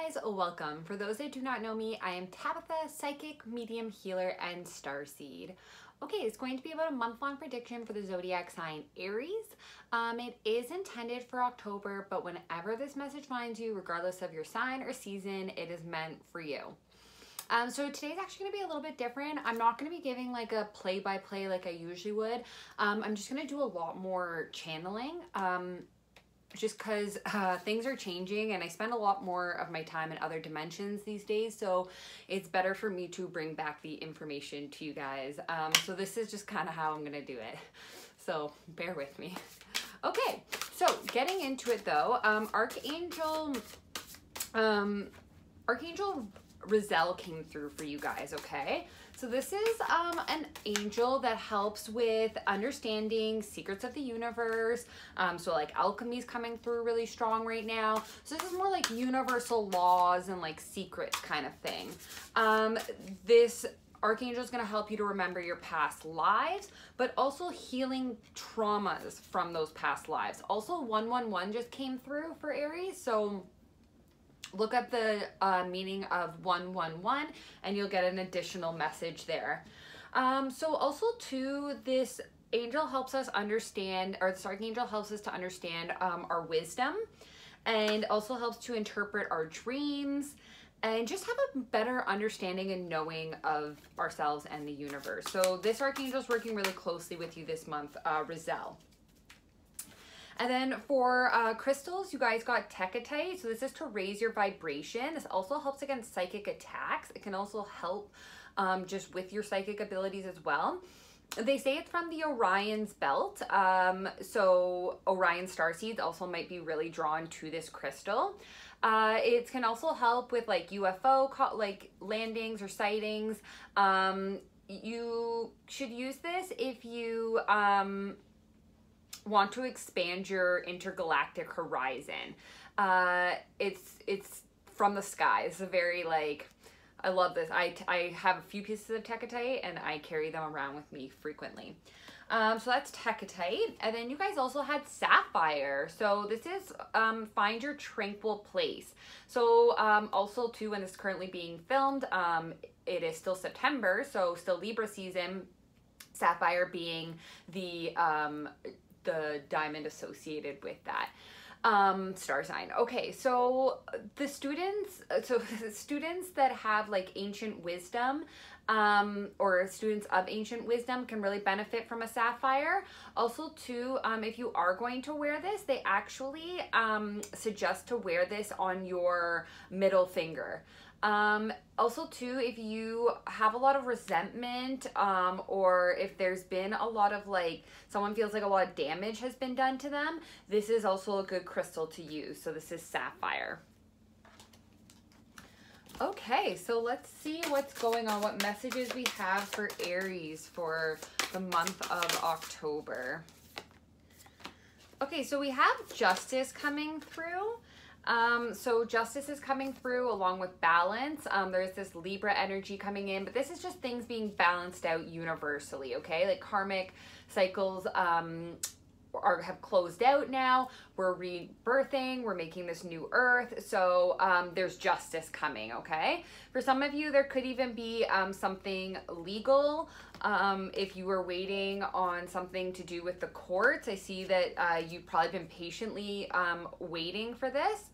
guys, welcome. For those that do not know me, I am Tabitha, psychic, medium, healer, and starseed. Okay, it's going to be about a month-long prediction for the zodiac sign Aries. It is intended for October, but whenever this message finds you, regardless of your sign or season, it is meant for you. So today's actually going to be a little bit different. I'm not going to be giving like a play-by-play like I usually would. I'm just going to do a lot more channeling. Just because things are changing and I spend a lot more of my time in other dimensions these days, so it's better for me to bring back the information to you guys. So this is just kind of how I'm gonna do it, so bear with me. Okay, so getting into it though, Archangel Rizal came through for you guys, okay? So this is an angel that helps with understanding secrets of the universe. So like alchemy is coming through really strong right now. So this is more like universal laws and like secrets kind of thing. This Archangel is going to help you to remember your past lives, but also healing traumas from those past lives. Also 111 just came through for Aries, so look up the meaning of 111 and you'll get an additional message there. So also too, this angel helps us understand, or this archangel helps us to understand our wisdom, and also helps to interpret our dreams and just have a better understanding and knowing of ourselves and the universe. So this archangel is working really closely with you this month, Rizal. And then for crystals, you guys got Tekatite. So this is to raise your vibration. This also helps against psychic attacks. It can also help just with your psychic abilities as well. They say it's from the Orion's belt. So Orion starseeds also might be really drawn to this crystal. It can also help with like UFO like landings or sightings. You should use this if you want to expand your intergalactic horizon. It's from the sky. It's a very like, I love this. I have a few pieces of Tekatite and I carry them around with me frequently. So that's Tekatite. And then you guys also had Sapphire. So this is find your tranquil place. So also too, when this is currently being filmed, it is still September, so still Libra season. Sapphire being the diamond associated with that star sign. Okay, so the students that have like ancient wisdom or students of ancient wisdom can really benefit from a sapphire. Also too, if you are going to wear this, they actually suggest to wear this on your middle finger. Also too, if you have a lot of resentment, or if there's been a lot of like, someone feels like a lot of damage has been done to them, this is also a good crystal to use. So this is Sapphire. Okay, so let's see what's going on, what messages we have for Aries for the month of October. Okay, so we have Justice coming through. So Justice is coming through along with balance. There's this Libra energy coming in, but this is just things being balanced out universally, okay? Like karmic cycles have closed out now. We're rebirthing, we're making this new earth. So there's justice coming, okay? For some of you, there could even be something legal. If you were waiting on something to do with the courts, I see that you've probably been patiently waiting for this.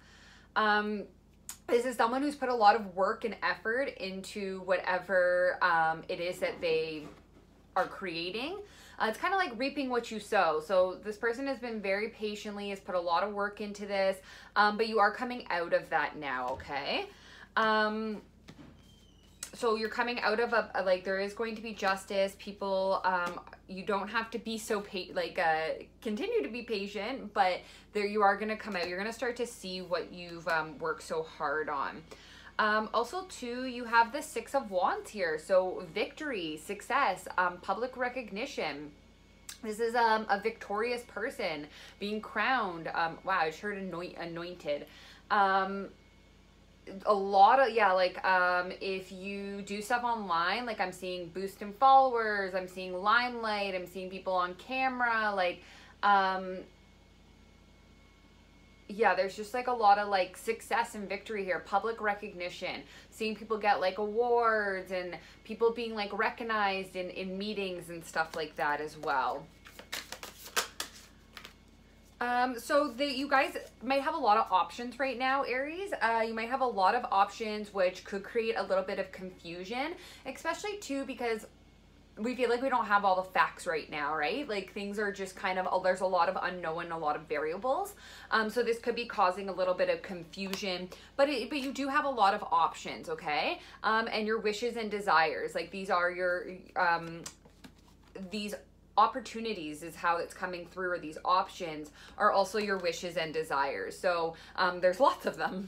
This is someone who's put a lot of work and effort into whatever it is that they are creating. It's kind of like reaping what you sow. So this person has been very patiently, has put a lot of work into this, but you are coming out of that now, okay? So you're coming out of like, there is going to be justice. People, you don't have to be so continue to be patient, but there you are going to come out. You're going to start to see what you've worked so hard on. Also too, you have the Six of Wands here. So victory, success, public recognition. This is a victorious person being crowned. Wow, I just heard anointed. A lot of, yeah, like if you do stuff online, like I'm seeing boost in followers, I'm seeing limelight, I'm seeing people on camera, like Yeah, there's just like a lot of like success and victory here, public recognition, seeing people get like awards and people being like recognized in meetings and stuff like that as well. So you guys might have a lot of options right now, Aries. You might have a lot of options, which could create a little bit of confusion, especially too because we feel like we don't have all the facts right now, right? Like things are just kind of, there's a lot of unknown, a lot of variables. So this could be causing a little bit of confusion, but you do have a lot of options, okay? And your wishes and desires, like these are your, these opportunities is how it's coming through, or these options are also your wishes and desires. So there's lots of them.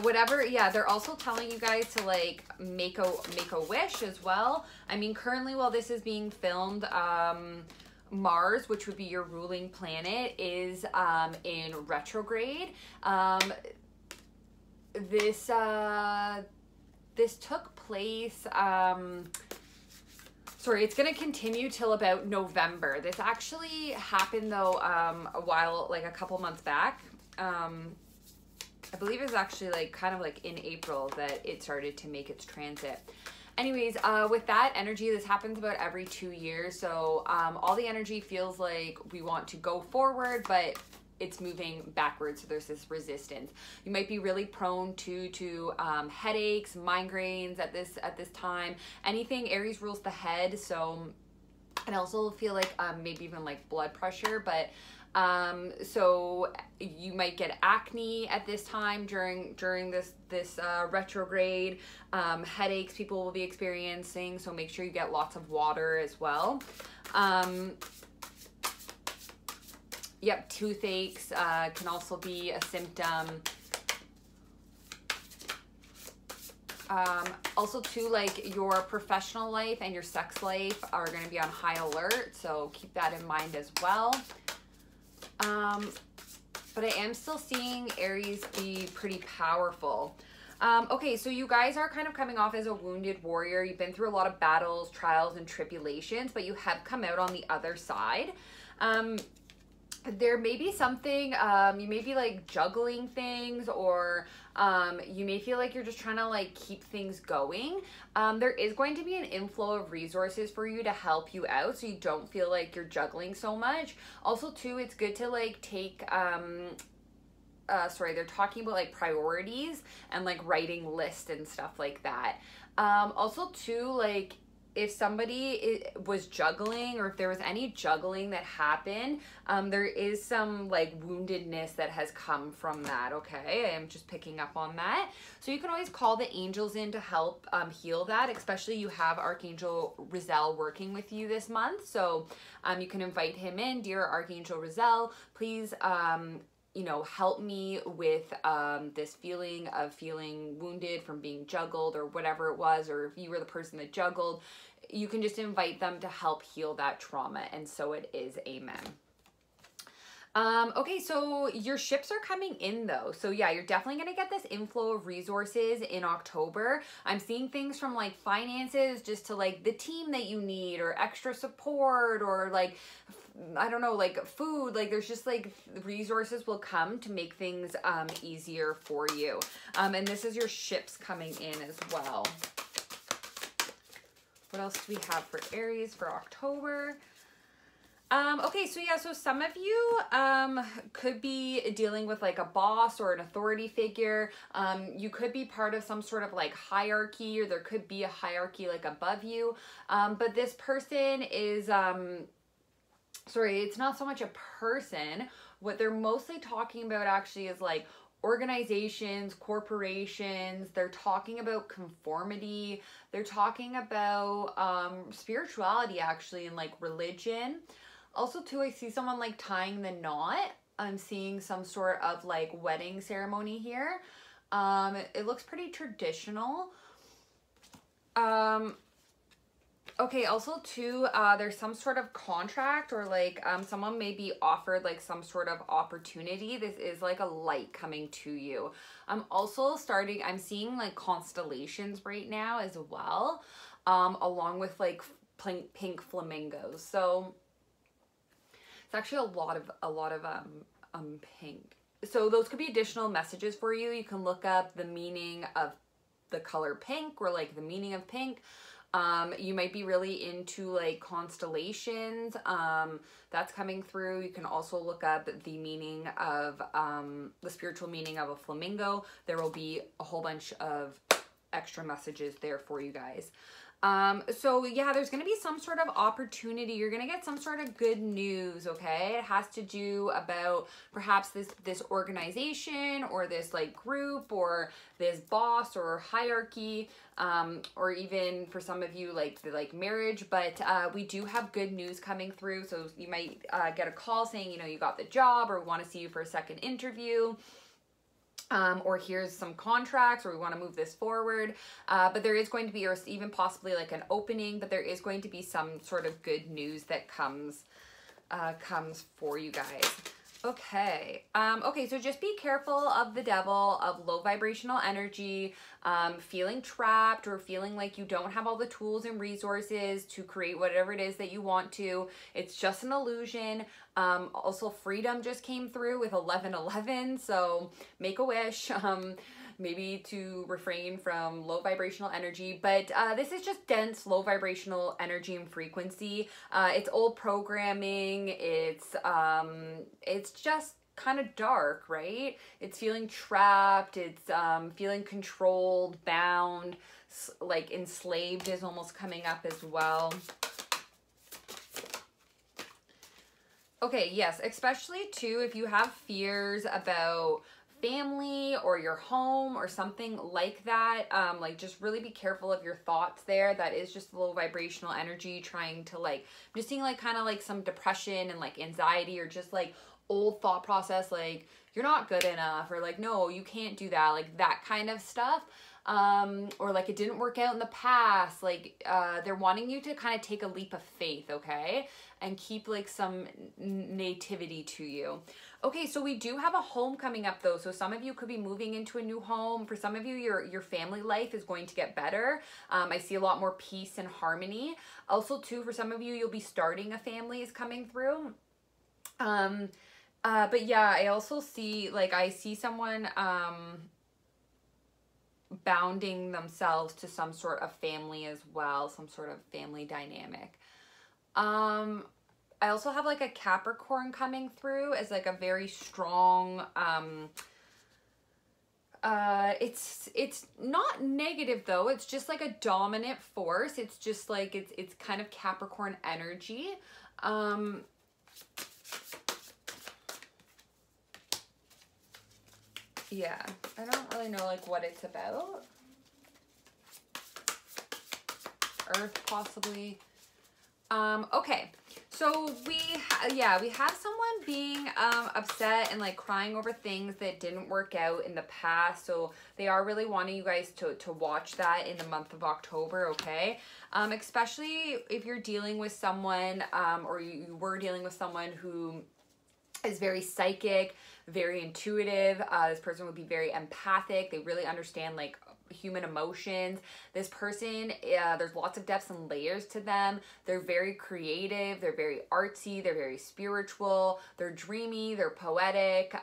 Whatever, yeah, they're also telling you guys to like make a wish as well. I mean, currently while this is being filmed, Mars, which would be your ruling planet, is in retrograde. This took place, sorry, it's going to continue till about November. This actually happened though like a couple months back. I believe it was actually like kind of like in April that it started to make its transit. Anyways, with that energy, this happens about every 2 years. So all the energy feels like we want to go forward, but it's moving backwards. So there's this resistance. You might be really prone to headaches, migraines at this time. Anything Aries rules the head. So, and I also feel like maybe even like blood pressure, but so you might get acne at this time during this retrograde. Headaches people will be experiencing, so make sure you get lots of water as well. Yep, toothaches can also be a symptom. Also too, like your professional life and your sex life are going to be on high alert, so keep that in mind as well. But I am still seeing Aries be pretty powerful. Okay, so you guys are kind of coming off as a wounded warrior. You've been through a lot of battles, trials, and tribulations, but you have come out on the other side. There may be something, you may be like juggling things, or you may feel like you're just trying to like keep things going. There is going to be an inflow of resources for you to help you out, so you don't feel like you're juggling so much. Also too, it's good to like take, sorry, they're talking about like priorities and like writing lists and stuff like that. Also too, like if somebody was juggling, or if there was any juggling that happened, there is some like woundedness that has come from that, okay? I am just picking up on that. So you can always call the angels in to help heal that, especially you have Archangel Raziel working with you this month. So you can invite him in. Dear Archangel Raziel, please you know, help me with this feeling of feeling wounded from being juggled, or whatever it was, or if you were the person that juggled, you can just invite them to help heal that trauma. And so it is. Amen. Okay, so your ships are coming in though. So yeah, you're definitely going to get this inflow of resources in October. I'm seeing things from like finances just to like the team that you need, or extra support, or like, I don't know, like food. Like there's just like resources will come to make things easier for you. And this is your ships coming in as well. What else do we have for Aries for October? Okay, so yeah, so some of you could be dealing with like a boss or an authority figure. You could be part of some sort of like hierarchy, or there could be a hierarchy like above you. But this person is, sorry, it's not so much a person. What they're mostly talking about actually is like organizations, corporations. They're talking about conformity. They're talking about spirituality actually, and like religion. Also too, I see someone like tying the knot. I'm seeing some sort of like wedding ceremony here. It looks pretty traditional. Okay, also too, there's some sort of contract, or like someone may be offered like some sort of opportunity. This is like a light coming to you. I'm also I'm seeing like constellations right now as well, along with like pink flamingos. So it's actually a lot of pink. So those could be additional messages for you. You can look up the meaning of the color pink, or like the meaning of pink. You might be really into like constellations. That's coming through. You can also look up the meaning of, the spiritual meaning of a flamingo. There will be a whole bunch of extra messages there for you guys. So yeah, there's going to be some sort of opportunity. You're going to get some sort of good news, okay? It has to do about perhaps this organization, or this like group, or this boss or hierarchy, or even for some of you like marriage. But we do have good news coming through. So you might get a call saying, you know, you got the job, or we want to see you for a second interview. Or here's some contracts, or we want to move this forward. But there is going to be, or even possibly like an opening, but there is going to be some sort of good news that comes for you guys. Okay. Okay, so just be careful of the devil, of low vibrational energy, feeling trapped, or feeling like you don't have all the tools and resources to create whatever it is that you want to. It's just an illusion. Also, freedom just came through with 1111, so make a wish. Maybe to refrain from low vibrational energy, but this is just dense, low vibrational energy and frequency. It's old programming. It's just kind of dark, right? It's feeling trapped. It's feeling controlled, bound, like enslaved is almost coming up as well. Okay, yes, especially too if you have fears about family or your home or something like that, like just really be careful of your thoughts there. That is just low vibrational energy trying to like, I'm just seeing like kind of like some depression and like anxiety, or just like old thought process, like you're not good enough, or like no, you can't do that, like that kind of stuff. Or like it didn't work out in the past. Like they're wanting you to kind of take a leap of faith, okay, and keep like some nativity to you. Okay, so we do have a home coming up though. So some of you could be moving into a new home. For some of you, your family life is going to get better. I see a lot more peace and harmony. Also too, for some of you, you'll be starting a family is coming through. But yeah, I also see, like, I see someone, bounding themselves to some sort of family as well, some sort of family dynamic. I also have like a Capricorn coming through as like a very strong, it's not negative though. It's just like a dominant force. It's just like, it's kind of Capricorn energy. Yeah, I don't really know like what it's about. Earth possibly. Okay, so we have someone being upset and like crying over things that didn't work out in the past. So they are really wanting you guys to watch that in the month of October, okay? Especially if you're dealing with someone, or you were dealing with someone who is very psychic, very intuitive. This person would be very empathic. They really understand like human emotions. This person, there's lots of depths and layers to them. They're very creative. They're very artsy. They're very spiritual. They're dreamy. They're poetic.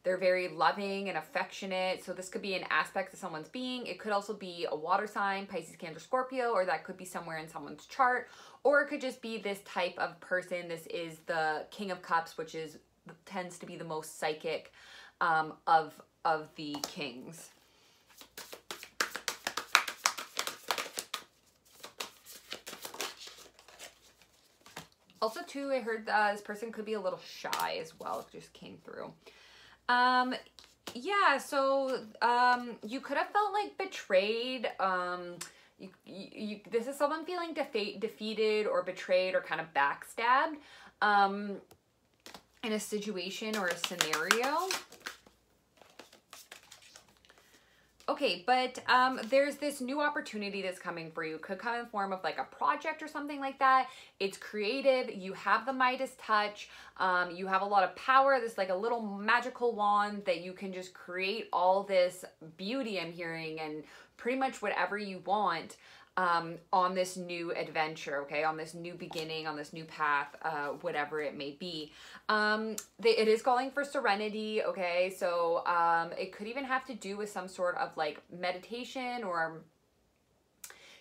They're very loving and affectionate. So this could be an aspect of someone's being. It could also be a water sign, Pisces, Cancer, Scorpio, or that could be somewhere in someone's chart. Or it could just be this type of person. This is the King of Cups, which tends to be the most psychic of the kings. Also too, I heard this person could be a little shy as well. It just came through. Yeah, so you could have felt like betrayed. This is someone feeling defeated or betrayed or kind of backstabbed in a situation or a scenario. Okay, but there's this new opportunity that's coming for you. Could come in the form of like a project or something like that. It's creative. You have the Midas touch. You have a lot of power. This like a little magical wand that you can just create all this beauty I'm hearing, and pretty much whatever you want. on this new adventure, okay, on this new beginning, on this new path, whatever it may be. It is calling for serenity, okay, so it could even have to do with some sort of like meditation, or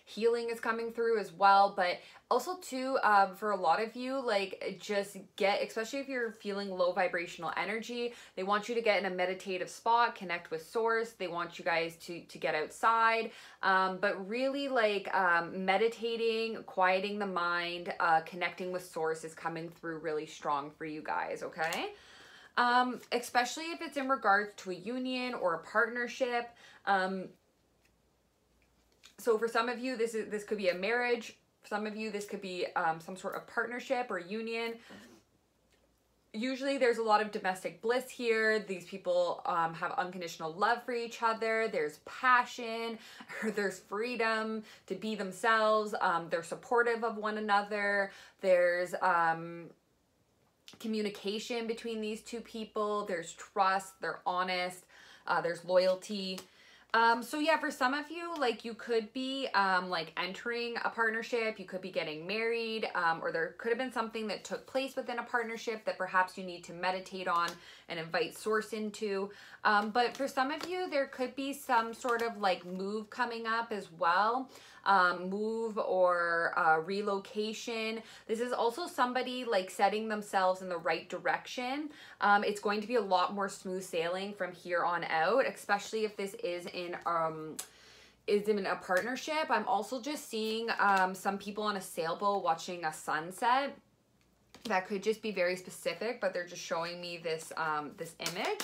healing is coming through as well. But also too, for a lot of you, like, just get, especially if you're feeling low vibrational energy, they want you to get in a meditative spot, connect with source. They want you guys to get outside, but really like meditating, quieting the mind, connecting with source is coming through really strong for you guys, okay? Especially if it's in regards to a union or a partnership. So for some of you, this could be a marriage. For some of you, this could be some sort of partnership or union. Usually there's a lot of domestic bliss here. These people have unconditional love for each other. There's passion, there's freedom to be themselves. They're supportive of one another. There's communication between these two people. There's trust, they're honest, there's loyalty. So yeah, for some of you, like, you could be, like, entering a partnership, you could be getting married, or there could have been something that took place within a partnership that perhaps you need to meditate on and invite source into. But for some of you, there could be some sort of like move coming up as well. Move or relocation. This is also somebody like setting themselves in the right direction. It's going to be a lot more smooth sailing from here on out, especially if this is in a partnership. I'm also just seeing some people on a sailboat watching a sunset. That could just be very specific, but they're just showing me this this image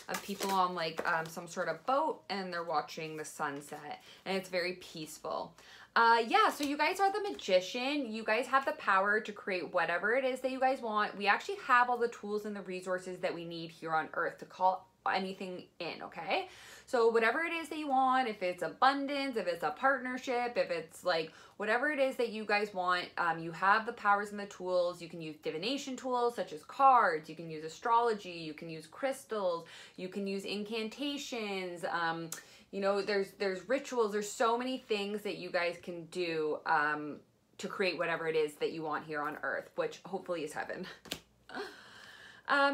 of people on like some sort of boat, and they're watching the sunset, and it's very peaceful. Yeah, so you guys are the magician. You guys have the power to create whatever it is that you guys want. We actually have all the tools and the resources that we need here on earth to call anything in, okay? So whatever it is that you want, if it's abundance, if it's a partnership, if it's like whatever it is that you guys want, you have the powers and the tools. You can use divination tools such as cards, you can use astrology, you can use crystals, you can use incantations, you know, there's rituals, there's so many things that you guys can do to create whatever it is that you want here on earth, which hopefully is heaven.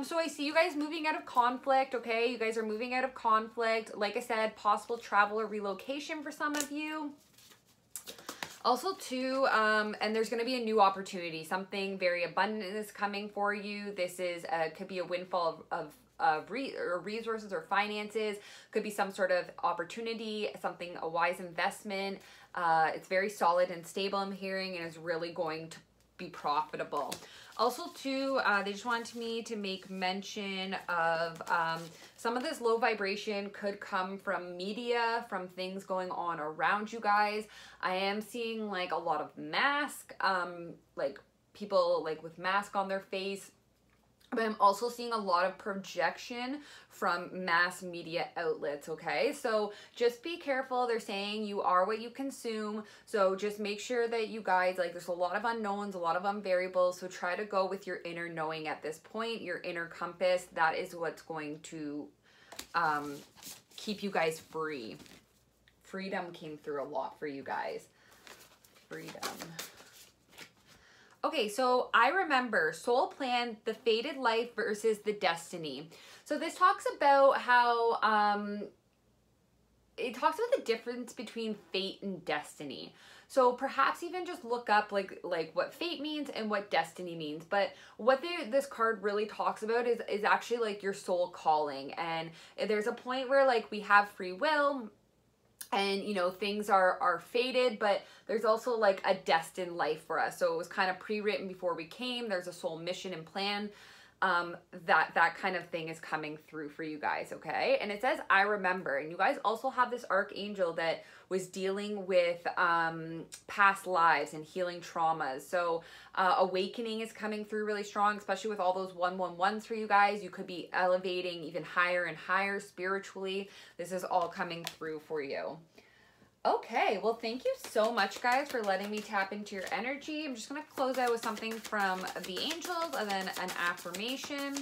So I see you guys moving out of conflict, okay? You guys are moving out of conflict. Like I said, possible travel or relocation for some of you. Also too, and there's going to be a new opportunity. Something very abundant is coming for you. This is could be a windfall of resources or finances. Could be some sort of opportunity, something, a wise investment. It's very solid and stable, I'm hearing, and is really going to be profitable. Also too, they just wanted me to make mention of some of this low vibration could come from media, from things going on around you guys. I am seeing like a lot of mask, like people like with mask on their face. But I'm also seeing a lot of projection from mass media outlets, okay? So just be careful. They're saying you are what you consume. So just make sure that you guys, like, there's a lot of unknowns, a lot of unvariables. So try to go with your inner knowing at this point, your inner compass. That is what's going to keep you guys free. Freedom came through a lot for you guys. Freedom. Okay, so I remember soul plan, the fated life versus the destiny. So this talks about how, it talks about the difference between fate and destiny. So perhaps even just look up like what fate means and what destiny means. But what this card really talks about is actually like your soul calling. And there's a point where like we have free will, and, you know, things are fated, but there's also like a destined life for us. So it was kind of pre-written before we came. There's a soul mission and plan. That kind of thing is coming through for you guys, okay? And it says, I remember. And you guys also have this archangel that was dealing with past lives and healing traumas. So awakening is coming through really strong, especially with all those 111s for you guys. You could be elevating even higher and higher spiritually. This is all coming through for you. Okay, well, thank you so much, guys, for letting me tap into your energy. I'm just going to close out with something from the angels and then an affirmation.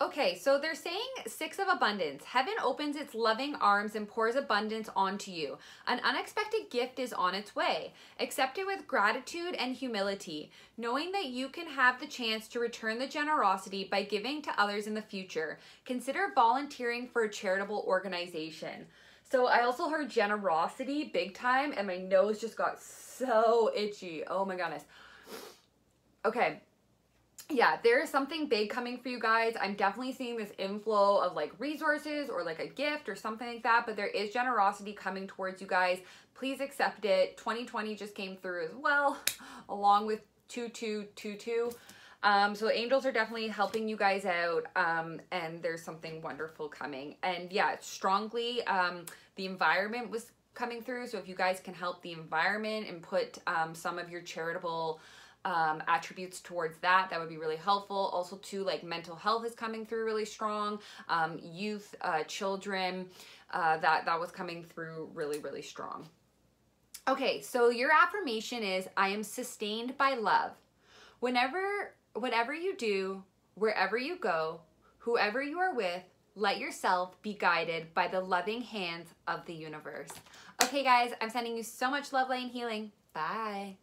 Okay, so they're saying 6 of abundance. Heaven opens its loving arms and pours abundance onto you. An unexpected gift is on its way. Accept it with gratitude and humility, knowing that you can have the chance to return the generosity by giving to others in the future. Consider volunteering for a charitable organization. So I also heard generosity big time, and my nose just got so itchy. Oh my goodness. Okay. Yeah, there is something big coming for you guys. I'm definitely seeing this inflow of like resources or like a gift or something like that, but there is generosity coming towards you guys. Please accept it. 2020 just came through as well, along with 2222. So angels are definitely helping you guys out, and there's something wonderful coming. And yeah, strongly, the environment was coming through. So if you guys can help the environment and put some of your charitable attributes towards that, that would be really helpful. Also too, like mental health is coming through really strong. Youth, children, that was coming through really, really strong. Okay, so your affirmation is, I am sustained by love. Whatever you do, wherever you go, whoever you are with, let yourself be guided by the loving hands of the universe. Okay guys, I'm sending you so much love, light, and healing. Bye.